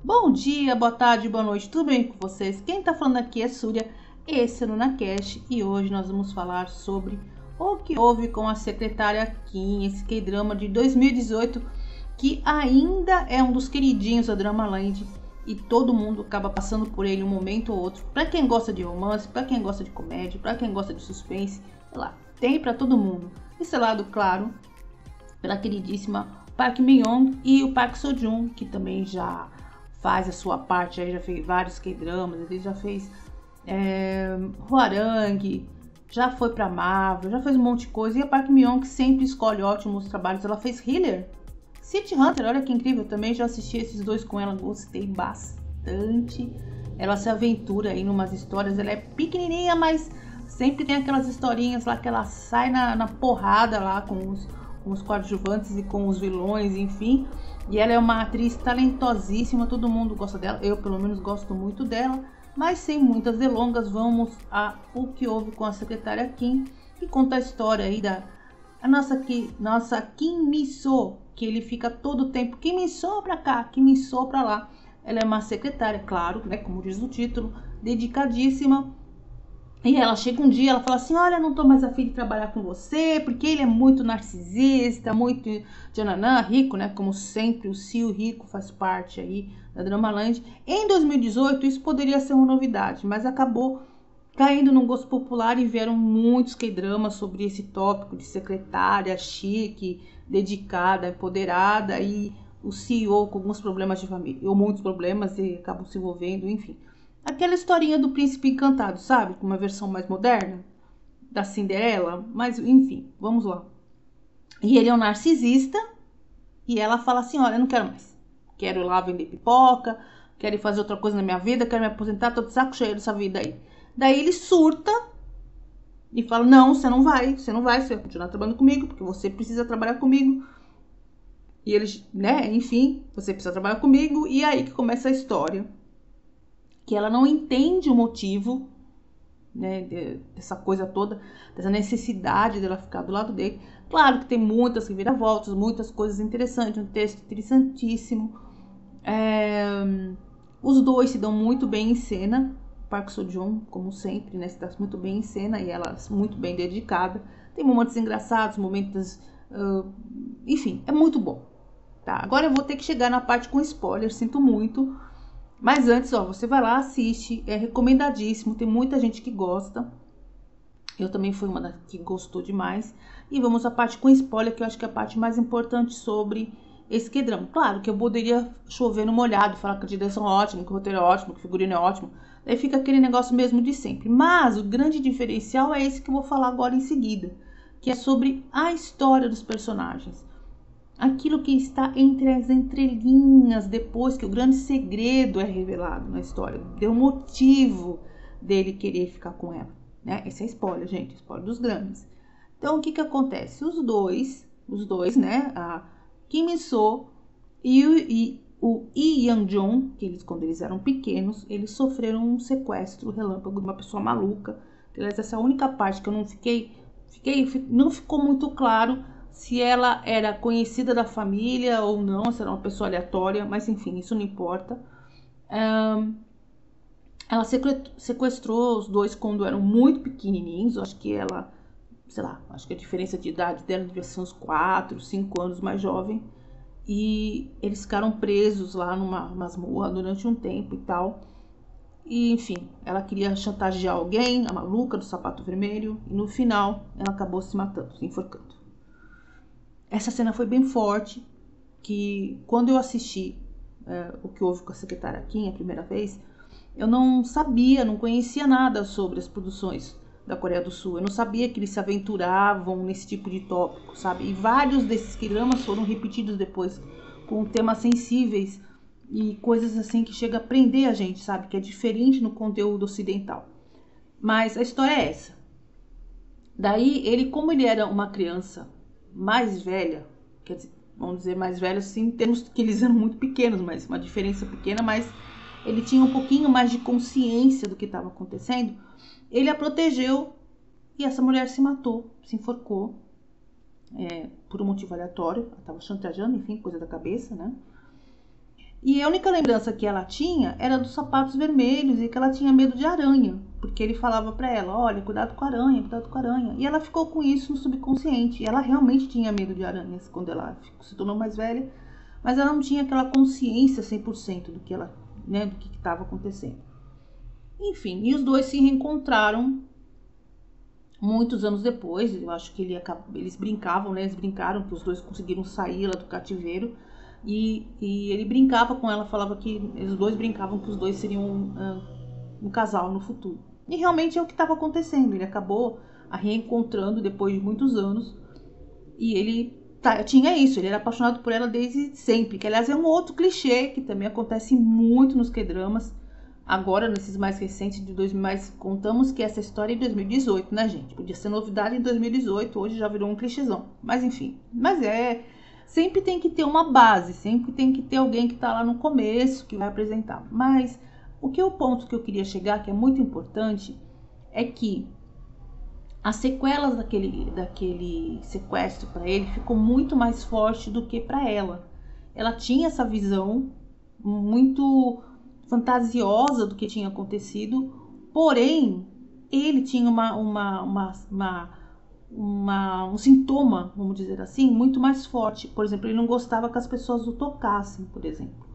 Bom dia, boa tarde, boa noite, tudo bem com vocês? Quem tá falando aqui é Súria, esse é o NunaCast e hoje nós vamos falar sobre o que houve com a secretária Kim, esse K-drama de 2018 que ainda é um dos queridinhos da Dramaland e todo mundo acaba passando por ele um momento ou outro. Pra quem gosta de romance, pra quem gosta de comédia, pra quem gosta de suspense, sei lá, tem pra todo mundo. Estrelado, claro, pela queridíssima Park Min-young e o Park Seo-joon, que também já faz a sua parte, aí já fez vários K-dramas, ele já fez Hwarang, já foi pra Marvel, já fez um monte de coisa. E a Park Min-young que sempre escolhe ótimos trabalhos, ela fez Healer, City Hunter, olha que incrível, também já assisti esses dois com ela, gostei bastante. Ela se aventura aí numas histórias, ela é pequenininha, mas sempre tem aquelas historinhas lá que ela sai na porrada lá com os coadjuvantes e com os vilões, enfim. E ela é uma atriz talentosíssima, todo mundo gosta dela, eu pelo menos gosto muito dela. Mas sem muitas delongas, vamos a o que houve com a secretária Kim, que conta a história aí da nossa Kim Mi-soo, que ele fica todo o tempo Kim Mi-soo pra cá, Kim Mi-soo pra lá. Ela é uma secretária, claro, né, como diz o título, dedicadíssima. E ela chega um dia, ela fala assim, olha, não tô mais afim de trabalhar com você, porque ele é muito narcisista, muito jananã, rico, né? Como sempre, o Seo rico faz parte aí da Dramaland. Em 2018, isso poderia ser uma novidade, mas acabou caindo no gosto popular e vieram muitos K-dramas sobre esse tópico de secretária chique, dedicada, empoderada, e o CEO com alguns problemas de família, ou muitos problemas, e acabam se envolvendo, enfim. Aquela historinha do príncipe encantado, sabe? Com uma versão mais moderna da Cinderela. Mas, enfim, vamos lá. E ele é um narcisista. E ela fala assim, olha, eu não quero mais. Quero ir lá vender pipoca. Quero ir fazer outra coisa na minha vida. Quero me aposentar. Tô de saco cheio dessa vida aí. Daí ele surta. E fala, não, você não vai. Você não vai. Você vai continuar trabalhando comigo. Porque você precisa trabalhar comigo. E eles, né, enfim. Você precisa trabalhar comigo. E aí que começa a história. Que ela não entende o motivo, né, dessa coisa toda, dessa necessidade dela ficar do lado dele. Claro que tem muitas reviravoltas, muitas coisas interessantes, um texto interessantíssimo. Os dois se dão muito bem em cena. Park Seo-joon, como sempre, né, se dá muito bem em cena e ela muito bem dedicada. Tem momentos engraçados, momentos... enfim, é muito bom. Tá? Agora eu vou ter que chegar na parte com spoiler, sinto muito. Mas antes, ó, você vai lá, assiste, é recomendadíssimo, tem muita gente que gosta. Eu também fui uma que gostou demais. E vamos à parte com spoiler, que eu acho que é a parte mais importante sobre esse K-drama. Claro que eu poderia chover no molhado, falar que a direção é ótima, que o roteiro é ótimo, que o figurino é ótimo. Daí fica aquele negócio mesmo de sempre. Mas o grande diferencial é esse que eu vou falar agora em seguida, que é sobre a história dos personagens. Aquilo que está entre as entrelinhas, depois que o grande segredo é revelado na história, deu motivo dele querer ficar com ela, né? Esse é spoiler, gente, spoiler dos grandes. Então, o que que acontece? Os dois, né? A Kim Mi-soo e o Lee Young-joon, que eles, quando eles eram pequenos, eles sofreram um sequestro relâmpago de uma pessoa maluca. Essa é a única parte que eu não não ficou muito claro se ela era conhecida da família ou não, se era uma pessoa aleatória, mas enfim, isso não importa. Ela sequestrou os dois quando eram muito pequenininhos, acho que ela, sei lá, acho que a diferença de idade dela devia ser uns 4, 5 anos mais jovem, e eles ficaram presos lá numa masmorra durante um tempo e tal. E enfim, ela queria chantagear alguém, a maluca do sapato vermelho, e no final ela acabou se matando, se enforcando. Essa cena foi bem forte, que quando eu assisti o que houve com a secretária Kim a primeira vez, eu não sabia, não conhecia nada sobre as produções da Coreia do Sul. Eu não sabia que eles se aventuravam nesse tipo de tópico, sabe? E vários desses dramas foram repetidos depois, com temas sensíveis e coisas assim que chega a prender a gente, sabe? Que é diferente no conteúdo ocidental. Mas a história é essa. Daí, ele, como ele era uma criança mais velha, quer dizer, vamos dizer mais velha assim, em termos que eles eram muito pequenos, mas uma diferença pequena, mas ele tinha um pouquinho mais de consciência do que estava acontecendo, ele a protegeu e essa mulher se matou, se enforcou, por um motivo aleatório. Ela estava chantageando, enfim, coisa da cabeça, né? E a única lembrança que ela tinha era dos sapatos vermelhos e que ela tinha medo de aranha, porque ele falava pra ela, olha, cuidado com a aranha, cuidado com a aranha. E ela ficou com isso no subconsciente. E ela realmente tinha medo de aranhas quando ela se tornou mais velha, mas ela não tinha aquela consciência 100% do que ela, né, do que estava acontecendo. Enfim, e os dois se reencontraram muitos anos depois. Eu acho que eles brincavam, né? Eles brincaram que os dois conseguiram sair lá do cativeiro. E ele brincava com ela, falava que os dois brincavam que os dois seriam um casal no futuro. E realmente é o que estava acontecendo. Ele acabou a reencontrando depois de muitos anos. E ele tinha isso, ele era apaixonado por ela desde sempre. Que aliás é um outro clichê que também acontece muito nos K-dramas. Agora, nesses mais recentes de 2000, mas contamos que essa história é de 2018, né, gente? Podia ser novidade em 2018, hoje já virou um clichêzão. Mas enfim, sempre tem que ter uma base, sempre tem que ter alguém que está lá no começo, que vai apresentar. Mas o ponto que eu queria chegar, que é muito importante, é que as sequelas daquele sequestro para ele ficou muito mais forte do que para ela. Ela tinha essa visão muito fantasiosa do que tinha acontecido, porém ele tinha um sintoma, vamos dizer assim, muito mais forte. Por exemplo, ele não gostava que as pessoas o tocassem, por exemplo.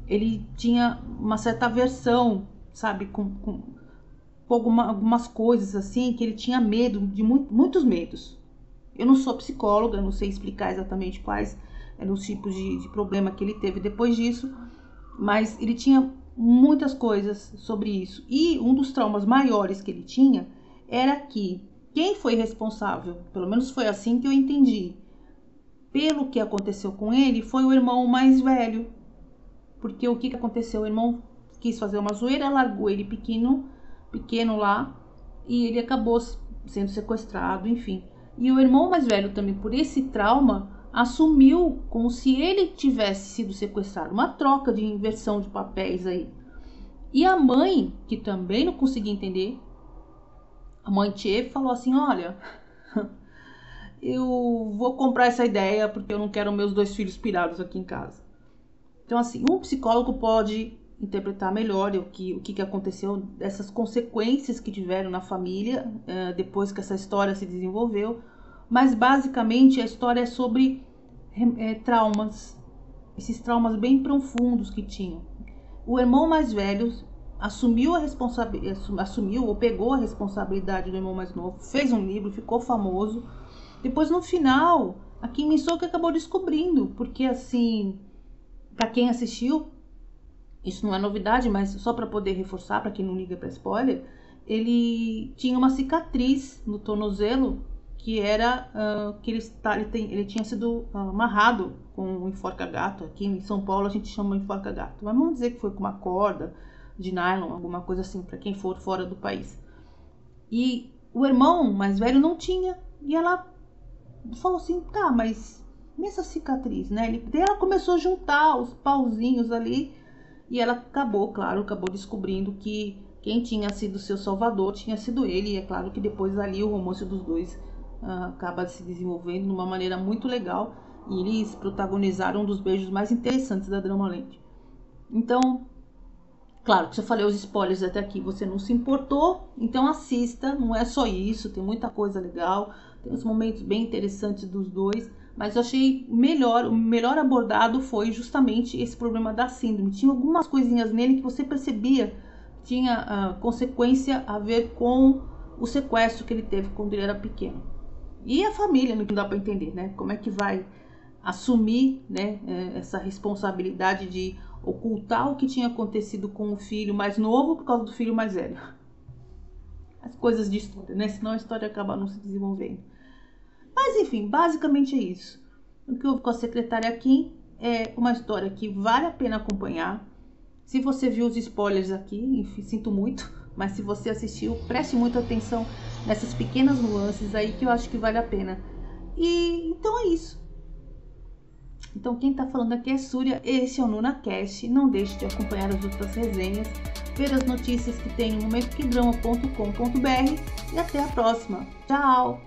Ele tinha uma certa aversão, sabe, com algumas coisas assim, que ele tinha medo, de muitos medos. Eu não sou psicóloga, eu não sei explicar exatamente quais eram os tipos de problema que ele teve depois disso, mas ele tinha muitas coisas sobre isso. E um dos traumas maiores que ele tinha era que quem foi responsável, pelo menos foi assim que eu entendi, pelo que aconteceu com ele, foi o irmão mais velho. Porque o que aconteceu? O irmão quis fazer uma zoeira, largou ele pequeno lá, e ele acabou sendo sequestrado, enfim. E o irmão mais velho também, por esse trauma, assumiu como se ele tivesse sido sequestrado. Uma troca de inversão de papéis aí. E a mãe, que também não conseguia entender, a mãe Tchê falou assim, olha, eu vou comprar essa ideia porque eu não quero meus 2 filhos pirados aqui em casa. Então, assim, um psicólogo pode interpretar melhor o que aconteceu, dessas consequências que tiveram na família depois que essa história se desenvolveu. Mas, basicamente, a história é sobre traumas, esses traumas bem profundos que tinham. O irmão mais velho assumiu ou pegou a responsabilidade do irmão mais novo, fez um livro, ficou famoso. Depois, no final, a Kim Min-sook acabou descobrindo, porque, assim, para quem assistiu, isso não é novidade, mas só para poder reforçar, para quem não liga para spoiler, ele tinha uma cicatriz no tornozelo que era que ele tinha sido amarrado com um enforca-gato. Aqui em São Paulo a gente chama enforca-gato, mas vamos dizer que foi com uma corda de nylon, alguma coisa assim, para quem for fora do país. E o irmão mais velho não tinha, e ela falou assim, tá, mas essa cicatriz, né? Daí ela começou a juntar os pauzinhos ali, e ela acabou descobrindo que quem tinha sido seu salvador tinha sido ele. E é claro que depois ali o romance dos dois acaba se desenvolvendo de uma maneira muito legal, e eles protagonizaram um dos beijos mais interessantes da Dramaland. Então, claro que se eu falei os spoilers até aqui, você não se importou, então assista, não é só isso, tem muita coisa legal, tem uns momentos bem interessantes dos dois, mas eu achei o melhor abordado foi justamente esse problema da síndrome. Tinha algumas coisinhas nele que você percebia tinha consequência a ver com o sequestro que ele teve quando ele era pequeno. E a família, não dá para entender, né? Como é que vai assumir, né, essa responsabilidade de ocultar o que tinha acontecido com o filho mais novo por causa do filho mais velho. As coisas de história, né? Senão a história acaba não se desenvolvendo. Mas enfim, basicamente é isso. O que houve com a secretária Kim é uma história que vale a pena acompanhar. Se você viu os spoilers aqui, enfim, sinto muito, mas se você assistiu, preste muita atenção nessas pequenas nuances aí que eu acho que vale a pena. E então é isso. Então quem tá falando aqui é Surya, esse é o NunaCast. Não deixe de acompanhar as outras resenhas. ver as notícias que tem no momentoquedrama.com.br e até a próxima. Tchau!